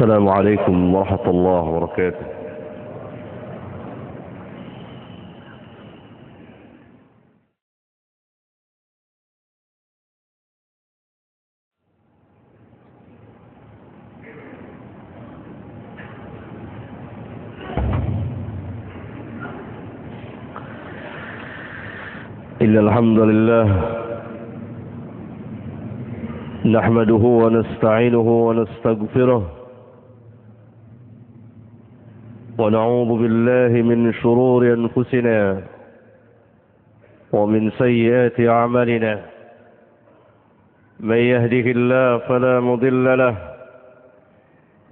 السلام عليكم ورحمة الله وبركاته. إن الحمد لله نحمده ونستعينه ونستغفره ونعوذ بالله من شرور أنفسنا ومن سيئات أعمالنا. من يهده الله فلا مضل له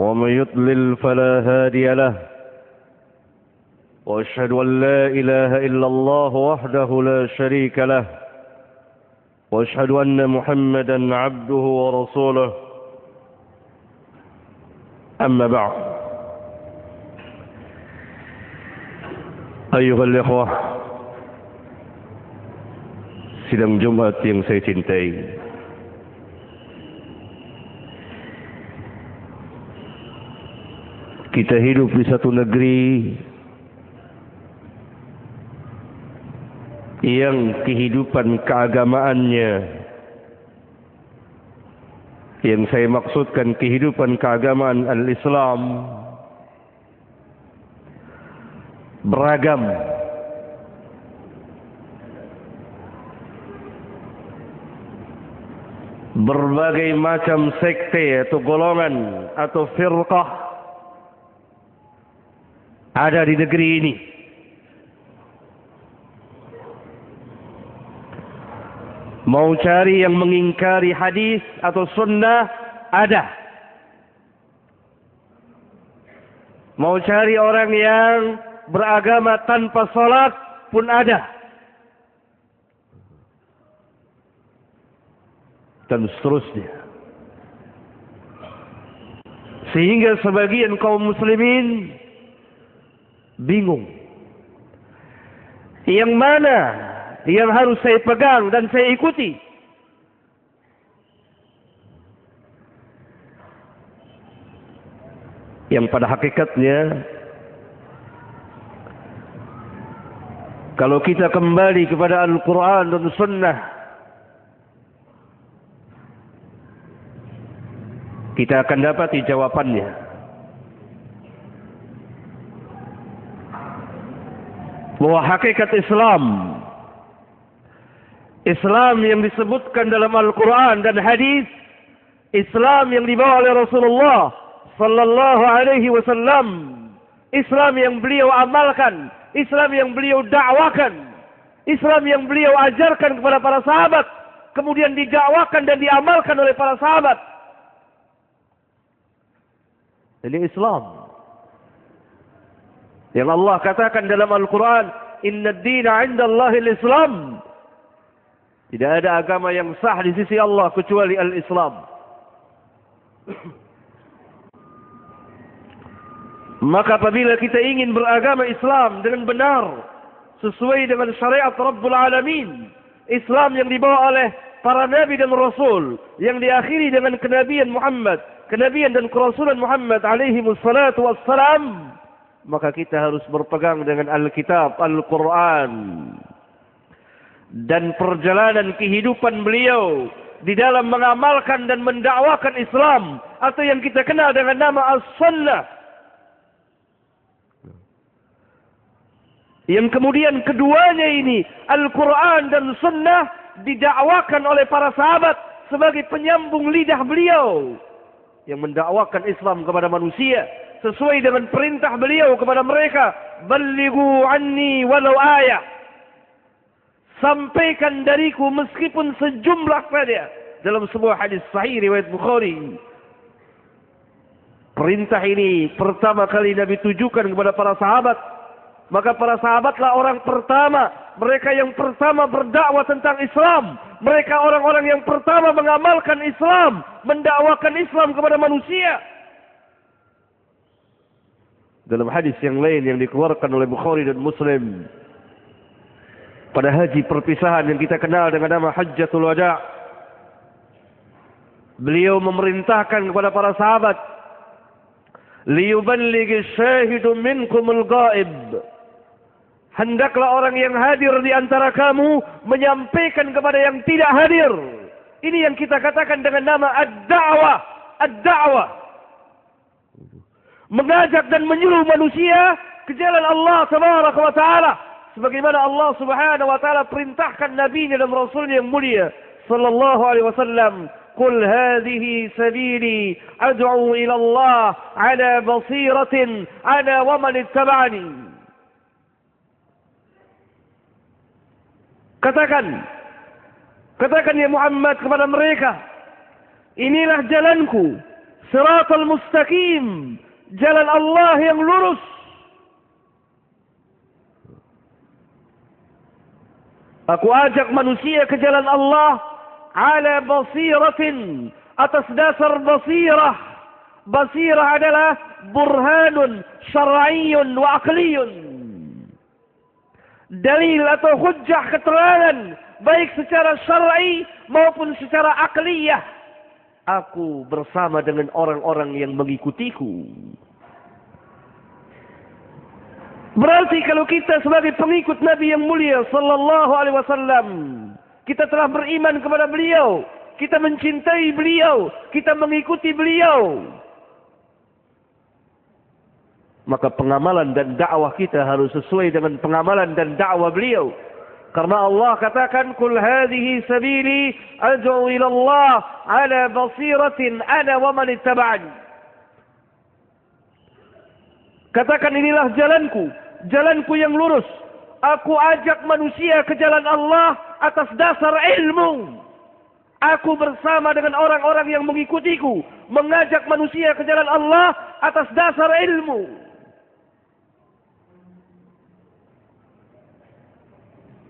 ومن يضلل فلا هادي له. وأشهد أن لا إله إلا الله وحده لا شريك له وأشهد أن محمدا عبده ورسوله. أما بعد، أيها الإخوة, sidang Jumat yang saya cintai, kita hidup di satu negeri yang kehidupan keagamaannya, yang saya maksudkan kehidupan keagamaan al-Islam, beragam. Berbagai macam sekte atau golongan atau firqah ada di negeri ini. Mau cari yang mengingkari hadis atau sunnah, ada. Mau cari orang yang beragama tanpa salat pun ada. Dan seterusnya. Sehingga sebagian kaum muslimin bingung. Yang mana yang harus saya pegang dan saya ikuti? Yang pada hakikatnya, kalau kita kembali kepada Al-Quran dan Sunnah, kita akan dapati jawabannya. Bahwa hakikat Islam yang disebutkan dalam Al-Quran dan hadis, Islam yang dibawa oleh Rasulullah sallallahu alaihi wasallam, Islam yang beliau amalkan, Islam yang beliau dakwakan, Islam yang beliau ajarkan kepada para sahabat, kemudian didakwakan dan diamalkan oleh para sahabat. Ini Islam yang Allah katakan dalam Al-Quran, Inna ad-dina 'inda Allahil Islam. Tidak ada agama yang sah di sisi Allah kecuali al-Islam. Maka apabila kita ingin beragama Islam dengan benar, sesuai dengan syariat Rabbul Alamin, Islam yang dibawa oleh para nabi dan rasul, yang diakhiri dengan kenabian Muhammad, kenabian dan kerasulan Muhammad alaihi wassalatu wassalam, maka kita harus berpegang dengan Alkitab, Al-Quran, dan perjalanan kehidupan beliau di dalam mengamalkan dan mendakwakan Islam, atau yang kita kenal dengan nama As-Sunnah. Yang kemudian keduanya ini, Al-Quran dan Sunnah, didakwakan oleh para sahabat sebagai penyambung lidah beliau yang mendakwakan Islam kepada manusia sesuai dengan perintah beliau kepada mereka, "Ballighu anni walau ayah." Sampaikan dariku meskipun sejumlah saja. Dalam sebuah hadis sahih riwayat Bukhari. Perintah ini pertama kali Nabi tujukan kepada para sahabat. Maka para sahabatlah orang pertama, mereka yang pertama berdakwah tentang Islam. Mereka orang-orang yang pertama mengamalkan Islam, mendakwakan Islam kepada manusia. Dalam hadis yang lain yang dikeluarkan oleh Bukhari dan Muslim, pada haji perpisahan yang kita kenal dengan nama Hajjatul Wada', beliau memerintahkan kepada para sahabat liyuballighi syahidu minkumul ghaib. Hendaklah orang yang hadir di antara kamu menyampaikan kepada yang tidak hadir. Ini yang kita katakan dengan nama ad-da'wah. Ad-da'wah. Mengajak dan menyuruh manusia ke jalan Allah Tabaraka wa Ta'ala. Sebagaimana Allah Subhanahu wa Ta'ala perintahkan Nabi dan Rasulnya yang mulia sallallahu alaihi wasallam, "Qul hadhihi sabili ad'u ila Allah ala basiratin ana wa man ittaba'ani." Katakan ya Muhammad kepada mereka, inilah jalanku, siratal mustaqim, jalan Allah yang lurus. Aku ajak manusia ke jalan Allah ala basiratin, atas dasar basirah. Basirah adalah burhanun syar'iyyun wa aqliyun. Dalil atau hujjah keterangan baik secara syar'i maupun secara akliyah. Aku bersama dengan orang-orang yang mengikutiku. Berarti kalau kita sebagai pengikut Nabi yang mulia sallallahu alaihi wasallam, kita telah beriman kepada beliau, kita mencintai beliau, kita mengikuti beliau, maka pengamalan dan dakwah kita harus sesuai dengan pengamalan dan dakwah beliau. Karena Allah katakan, "Qul hadhihi sabili ad'u ila Allah ala basiratin ana wa man ittaba'ani." Katakan, inilah jalanku yang lurus. Aku ajak manusia ke jalan Allah atas dasar ilmu. Aku bersama dengan orang-orang yang mengikutiku mengajak manusia ke jalan Allah atas dasar ilmu.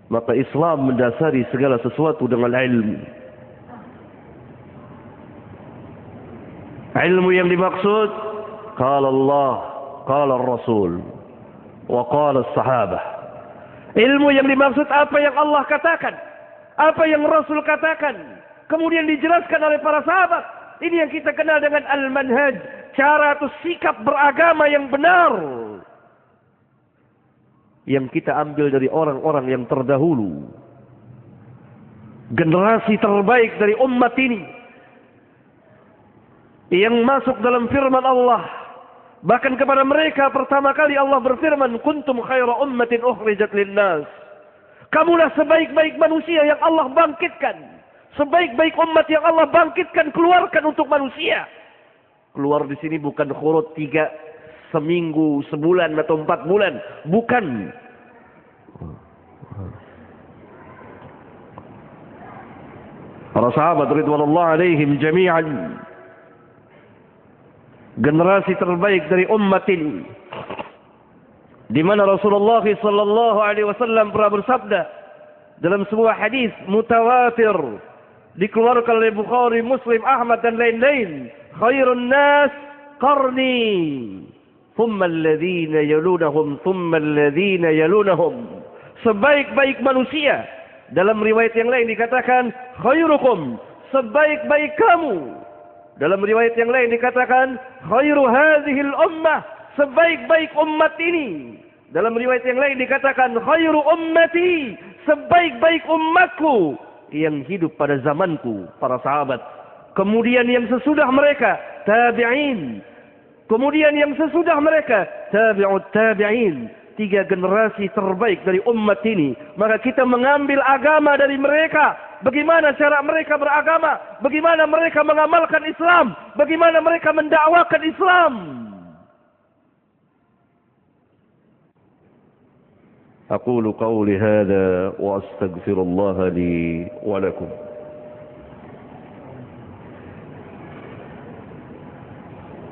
Maka Islam mendasari segala sesuatu dengan ilmu. Ilmu yang dimaksud, qala Allah, qala Rasul, wa qala sahabah. Ilmu yang dimaksud apa yang Allah katakan, apa yang Rasul katakan, kemudian dijelaskan oleh para sahabat. Ini yang kita kenal dengan al-manhaj, cara atau sikap beragama yang benar, yang kita ambil dari orang-orang yang terdahulu, generasi terbaik dari umat ini, yang masuk dalam firman Allah. Bahkan kepada mereka pertama kali Allah berfirman, "Kuntum khaira ummatin ukhrijat linnas." Kamulah sebaik-baik manusia yang Allah bangkitkan, sebaik-baik umat yang Allah bangkitkan, keluarkan untuk manusia. Keluar di sini bukan khurut 3 seminggu, sebulan atau 4 bulan, bukan. Para sahabat ridwanullah alaihim jami'an, generasi terbaik dari umat ini, di mana Rasulullah sallallahu alaihi wasallam pernah bersabda dalam sebuah hadis mutawatir dikeluarkan oleh Bukhari, Muslim, Ahmad dan lain-lain, "Khairun nas qarni, thumma alladhina yalunahum, thumma alladhina yalunahum." Sebaik-baik manusia, dalam riwayat yang lain dikatakan khairukum, sebaik-baik kamu. Dalam riwayat yang lain dikatakan khairu hadhil ummah, sebaik-baik umat ini. Dalam riwayat yang lain dikatakan khairu ummati, sebaik-baik umatku yang hidup pada zamanku, para sahabat. Kemudian yang sesudah mereka tabi'in. Kemudian yang sesudah mereka tabi'ut tabi'in. 3 generasi terbaik dari umat ini. Maka kita mengambil agama dari mereka. Bagaimana cara mereka beragama, bagaimana mereka mengamalkan Islam, bagaimana mereka mendakwakan Islam. Aqulu qawli hadha wa astaghfirullah li wa lakum.